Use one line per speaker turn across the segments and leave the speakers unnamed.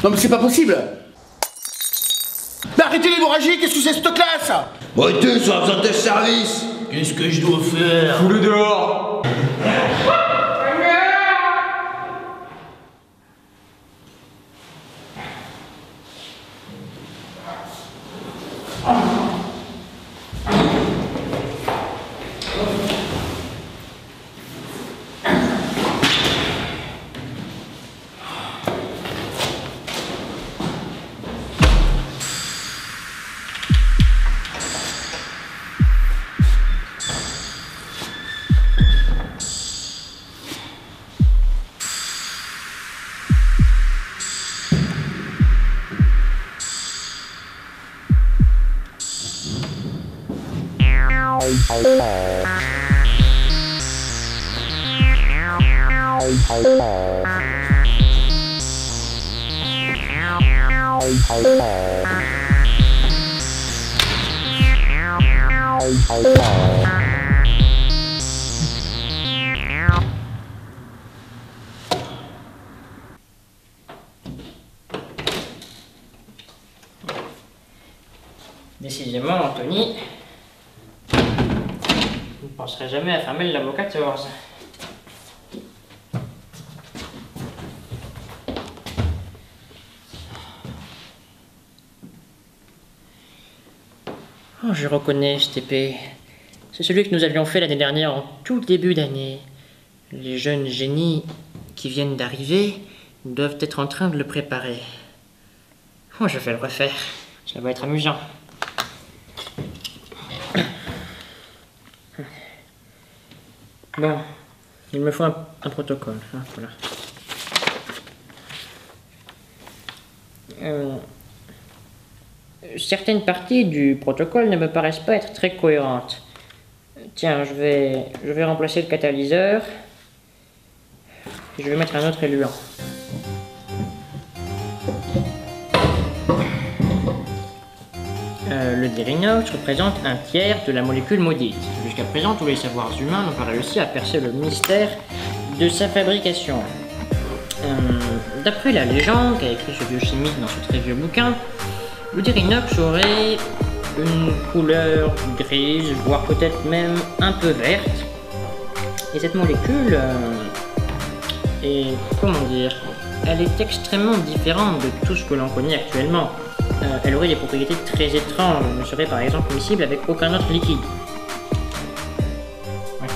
Non mais c'est pas possible. Mais arrêtez l'hémorragie, qu'est-ce que c'est cette classe?
Arrêtez, ça a besoin de service.
Qu'est-ce que je dois faire?
Fous-le dehors.
Décidément, Anthony, vous ne penserez jamais à fermer le labo 14. Oh, je reconnais cette épée. C'est celui que nous avions fait l'année dernière en tout début d'année. Les jeunes génies qui viennent d'arriver doivent être en train de le préparer. Oh, je vais le refaire. Ça va être amusant. Bon, il me faut un protocole. Hein, voilà. Certaines parties du protocole ne me paraissent pas être très cohérentes. Tiens, je vais remplacer le catalyseur. Je vais mettre un autre éluant. Le dérinox représente un tiers de la molécule maudite. Jusqu'à présent, tous les savoirs humains n'ont pas réussi à percer le mystère de sa fabrication. D'après la légende qu'a écrit ce vieux chimiste dans ce très vieux bouquin, le dérinox aurait une couleur grise, voire peut-être même un peu verte. Et cette molécule est, comment dire, elle est extrêmement différente de tout ce que l'on connaît actuellement. Elle aurait des propriétés très étranges, ne serait par exemple miscible avec aucun autre liquide. Ouais.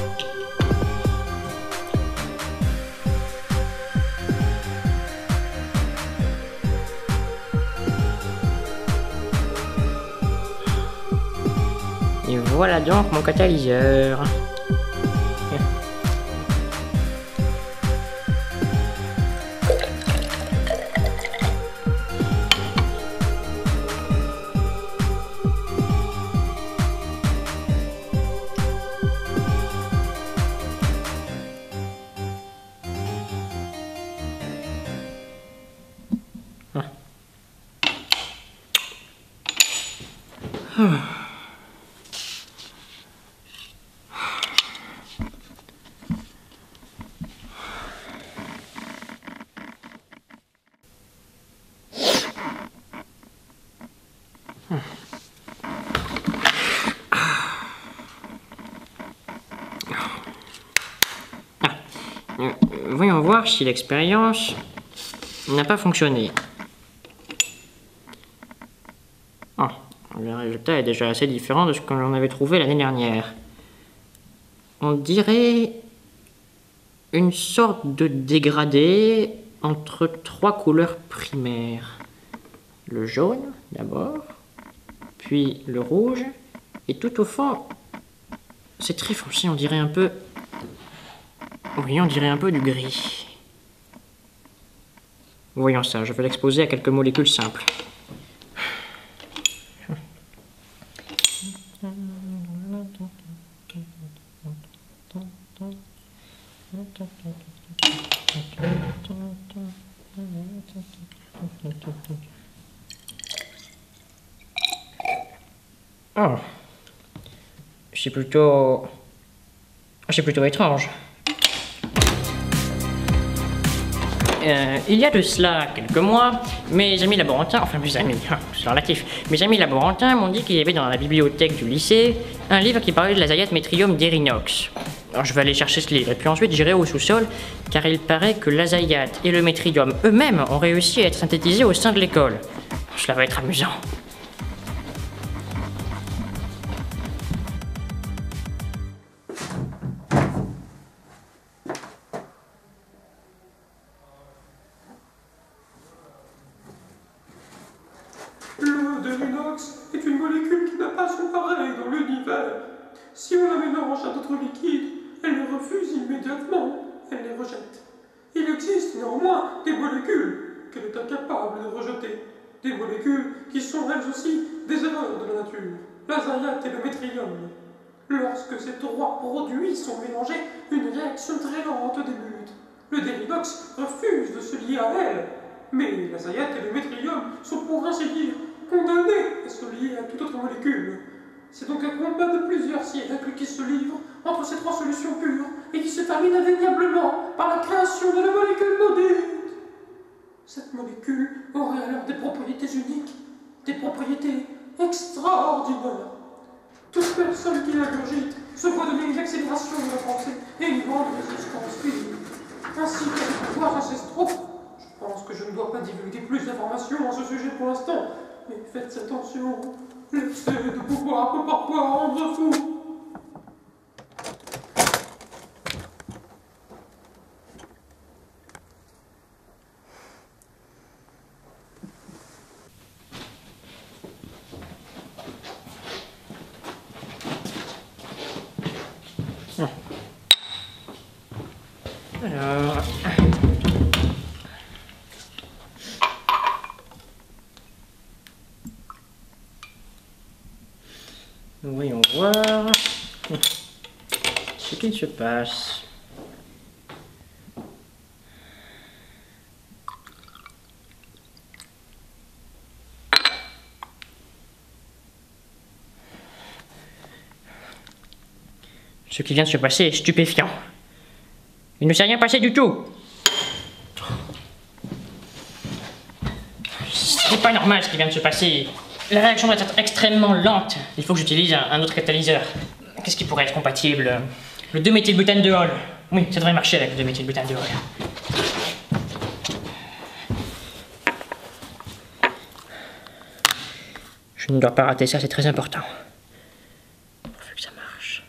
Et voilà donc mon catalyseur. Voyons voir si l'expérience n'a pas fonctionné. Oh, le résultat est déjà assez différent de ce que l'on avait trouvé l'année dernière. On dirait une sorte de dégradé entre trois couleurs primaires. Le jaune d'abord, puis le rouge, et tout au fond, c'est très foncé, on dirait un peu... Oui, on dirait un peu du gris. Voyons ça, je vais l'exposer à quelques molécules simples. Oh. C'est plutôt étrange. il y a de cela quelques mois, mes amis laborantins, enfin mes amis, c'est relatif, mes amis laborantins m'ont dit qu'il y avait dans la bibliothèque du lycée un livre qui parlait de l'azayat Metrium d'Erinox. Alors je vais aller chercher ce livre, et puis ensuite j'irai au sous-sol, car il paraît que l'azayat et le Metrium eux-mêmes ont réussi à être synthétisés au sein de l'école. Cela va être amusant.
L'eau de l'inox est une molécule qui n'a pas son pareil dans l'univers. Si on la mélange à d'autres liquides, elle les refuse immédiatement, elle les rejette. Il existe néanmoins des molécules qu'elle est incapable de rejeter. Des molécules qui sont elles aussi des erreurs de la nature, l'azayat et le métrium. Lorsque ces trois produits sont mélangés, une réaction très lente débute. Le dérinox refuse de se lier à elle, mais l'azayat et le métrium sont pour ainsi dire condamnés à se lier à toute autre molécule. C'est donc un combat de plusieurs siècles qui se livre entre ces trois solutions pures et qui se termine indéniablement par la création de la molécule maudite. Cette molécule aurait alors des propriétés uniques, des propriétés extraordinaires. Toute personne qui l'ingurgite se voit donner une accélération de la pensée et une grande résistance physique, ainsi que des pouvoirs ancestraux. Je pense que je ne dois pas divulguer plus d'informations à ce sujet pour l'instant, mais faites attention, l'excès de pouvoir peut parfois rendre fou.
Alors... voyons voir ce qu'il se passe. Ce qui vient de se passer est stupéfiant. Il ne s'est rien passé du tout. C'est pas normal ce qui vient de se passer. La réaction doit être extrêmement lente. Il faut que j'utilise un autre catalyseur. Qu'est-ce qui pourrait être compatible? Le 2-méthylbutane-de-hol. Oui, ça devrait marcher avec le 2-méthylbutane-de-hol. Je ne dois pas rater ça, c'est très important. Pourvu que ça marche.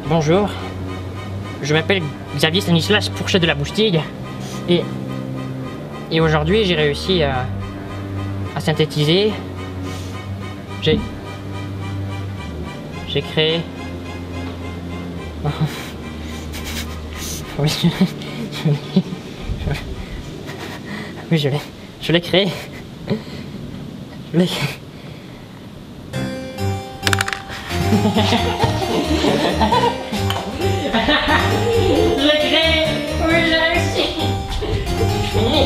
Bonjour, je m'appelle Xavier Stanislas Fourchette de la Boustille et aujourd'hui j'ai réussi à synthétiser. J'ai créé... Oui, oui, je l'ai créé. Je l'ai créé. Je l'ai créé. Oui, j'ai réussi. Fini.